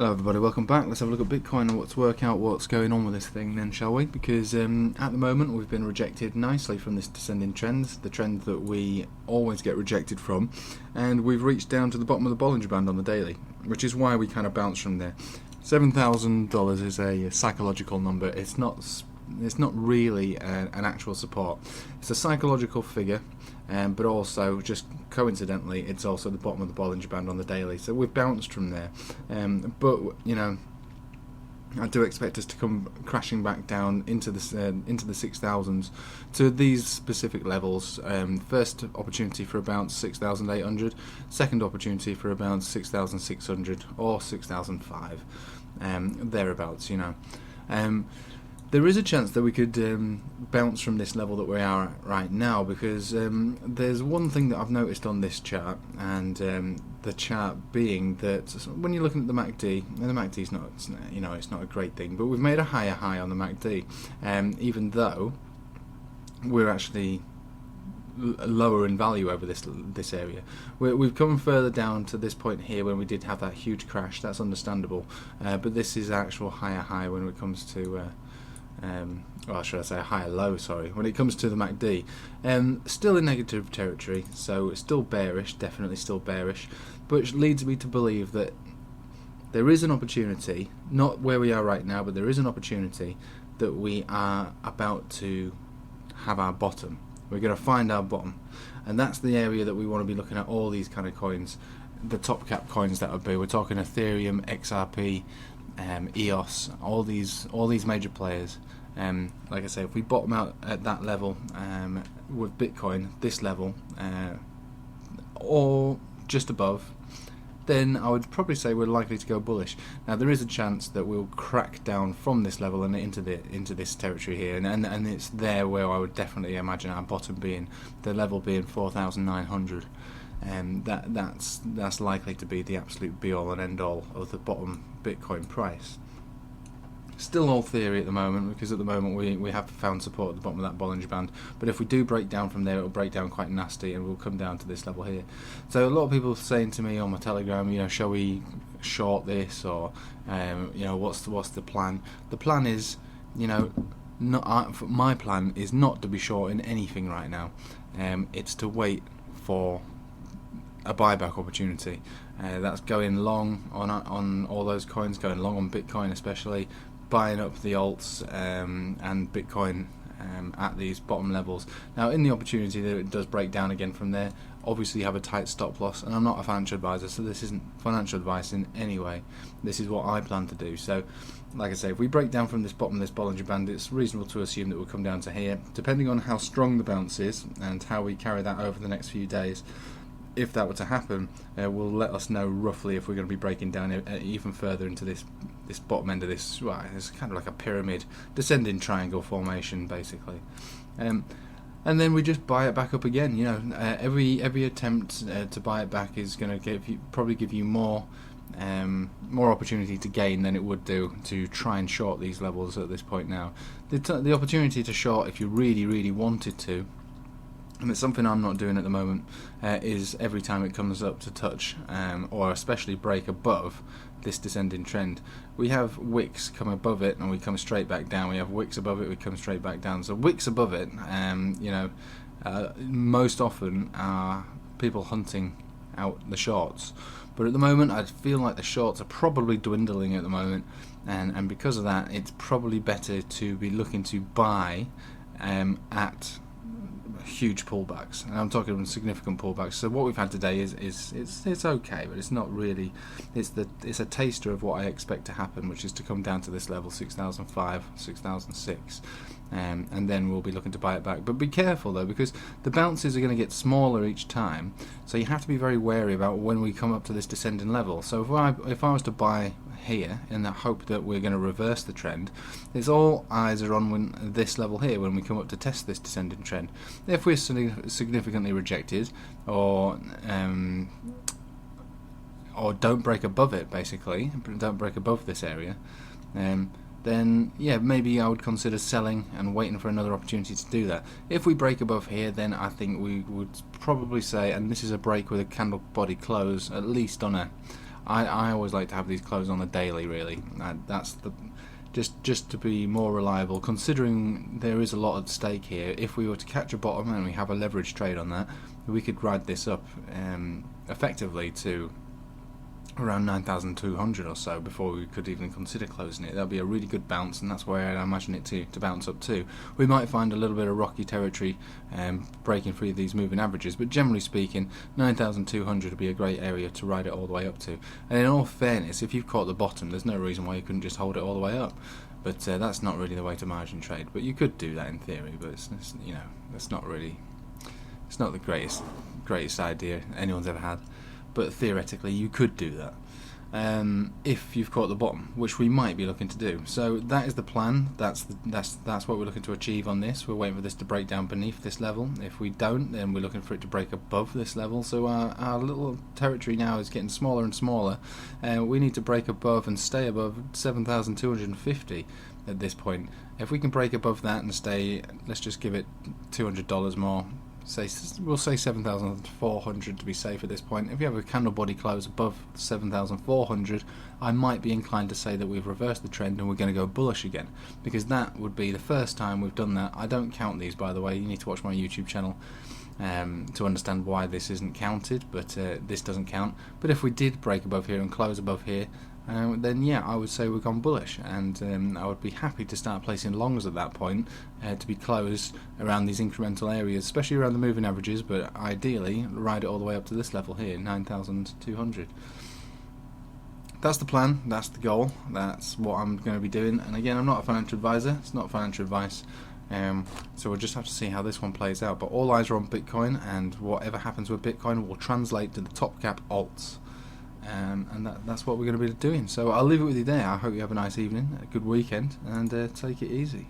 Hello everybody, welcome back. Let's have a look at Bitcoin and let's work out what's going on with this thing then, shall we? Because at the moment we've been rejected nicely from this descending trend, the trend that we always get rejected from, and we've reached down to the bottom of the Bollinger Band on the daily, which is why we kind of bounce from there. $7,000 is a psychological number. It's not really an actual support. It's a psychological figure, but also just coincidentally it's also the bottom of the Bollinger Band on the daily, so we've bounced from there, but you know, I do expect us to come crashing back down into the 6,000s to these specific levels. First opportunity for a bounce 6,800, second opportunity for a bounce 6,600 or 6,005, thereabouts, you know. There is a chance that we could bounce from this level that we are at right now, because there's one thing that I've noticed on this chart, and the chart being that when you're looking at the MACD, and the MACD's not, you know, it's not a great thing, but we've made a higher high on the MACD, even though we're actually lower in value over this area. We've come further down to this point here when we did have that huge crash. That's understandable, but this is actual higher high when it comes to well, should I say a higher low, sorry, when it comes to the MACD. Still in negative territory, so it's still bearish, definitely still bearish, which leads me to believe that there is an opportunity, not where we are right now, but there is an opportunity that we are about to have our bottom. We're going to find our bottom, and that's the area that we want to be looking at all these kind of coins, the top cap coins that would be. We're talking Ethereum, XRP, EOS, all these major players. Like I say, if we bottom out at that level with Bitcoin, this level, or just above, then I would probably say we're likely to go bullish. Now there is a chance that we'll crack down from this level and into this territory here, and it's there where I would definitely imagine our bottom being, the level being 4,900. That's likely to be the absolute be all and end all of the bottom Bitcoin price. Still all theory at the moment, because at the moment we have found support at the bottom of that Bollinger Band, but if we do break down from there, it'll break down quite nasty and we'll come down to this level here. So a lot of people saying to me on my Telegram, you know, shall we short this, or you know, what's the plan? The plan is, you know, my plan is not to be short in anything right now. It's to wait for a buyback opportunity. That's going long on all those coins, going long on Bitcoin especially, buying up the alts and Bitcoin at these bottom levels. Now in the opportunity that it does break down again from there, obviously you have a tight stop loss, and I'm not a financial advisor, so this isn't financial advice in any way. This is what I plan to do. So like I say, if we break down from this bottom of this Bollinger Band, it's reasonable to assume that we'll come down to here, depending on how strong the bounce is and how we carry that over the next few days. If that were to happen, will let us know roughly if we're going to be breaking down even further into this bottom end of this. Well, it's kind of like a pyramid, descending triangle formation, basically. And then we just buy it back up again. You know, every attempt to buy it back is going to probably give you more opportunity to gain than it would do to try and short these levels at this point now. The opportunity to short, if you really wanted to, and it's something I'm not doing at the moment, is every time it comes up to touch or especially break above this descending trend. We have wicks come above it and we come straight back down. We have wicks above it, we come straight back down. So wicks above it, you know, most often are people hunting out the shorts. But at the moment I feel like the shorts are probably dwindling at the moment, and because of that it's probably better to be looking to buy at huge pullbacks, and I'm talking significant pullbacks. So what we've had today is it's okay, but it's not really. It's a taster of what I expect to happen, which is to come down to this level, 6,005, 6,006, and then we'll be looking to buy it back. But be careful though, because the bounces are going to get smaller each time, so you have to be very wary about when we come up to this descending level. So if I was to buy here in the hope that we're going to reverse the trend, it's all eyes are on this level here when we come up to test this descending trend. If we're significantly rejected, or don't break above it, basically don't break above this area, then yeah, maybe I would consider selling and waiting for another opportunity to do that. If we break above here, then I think we would probably say, and this is a break with a candle body close, at least on a I always like to have these close on the daily, really. That's the just to be more reliable, considering there is a lot at stake here. If we were to catch a bottom and we have a leverage trade on that, we could ride this up effectively to around 9,200 or so before we could even consider closing it. That'll be a really good bounce, and that's where I imagine it to bounce up to. We might find a little bit of rocky territory breaking through these moving averages, but generally speaking, 9,200 would be a great area to ride it all the way up to. And in all fairness, if you've caught the bottom, there's no reason why you couldn't just hold it all the way up. But that's not really the way to margin trade. But you could do that in theory, but it's you know, that's not really, it's not the greatest idea anyone's ever had. But theoretically you could do that if you've caught the bottom, which we might be looking to do. So that is the plan. That's what we're looking to achieve on this. We're waiting for this to break down beneath this level. If we don't, then we're looking for it to break above this level. So our little territory now is getting smaller and smaller. We need to break above and stay above 7,250 at this point. If we can break above that and stay, let's just give it $200 more. We'll say 7,400 to be safe at this point. If you have a candle body close above 7,400, I might be inclined to say that we've reversed the trend and we're going to go bullish again, because that would be the first time we've done that. I don't count these, by the way. You need to watch my YouTube channel to understand why this isn't counted, but this doesn't count. But if we did break above here and close above here, then yeah, I would say we've gone bullish, and I would be happy to start placing longs at that point to be closed around these incremental areas, especially around the moving averages, but ideally ride it all the way up to this level here, 9,200. That's the plan, that's the goal, that's what I'm going to be doing. And again, I'm not a financial advisor, it's not financial advice, so we'll just have to see how this one plays out. But all eyes are on Bitcoin, and whatever happens with Bitcoin will translate to the top cap alts. And that's what we're going to be doing. So I'll leave it with you there. I hope you have a nice evening, a good weekend, and take it easy.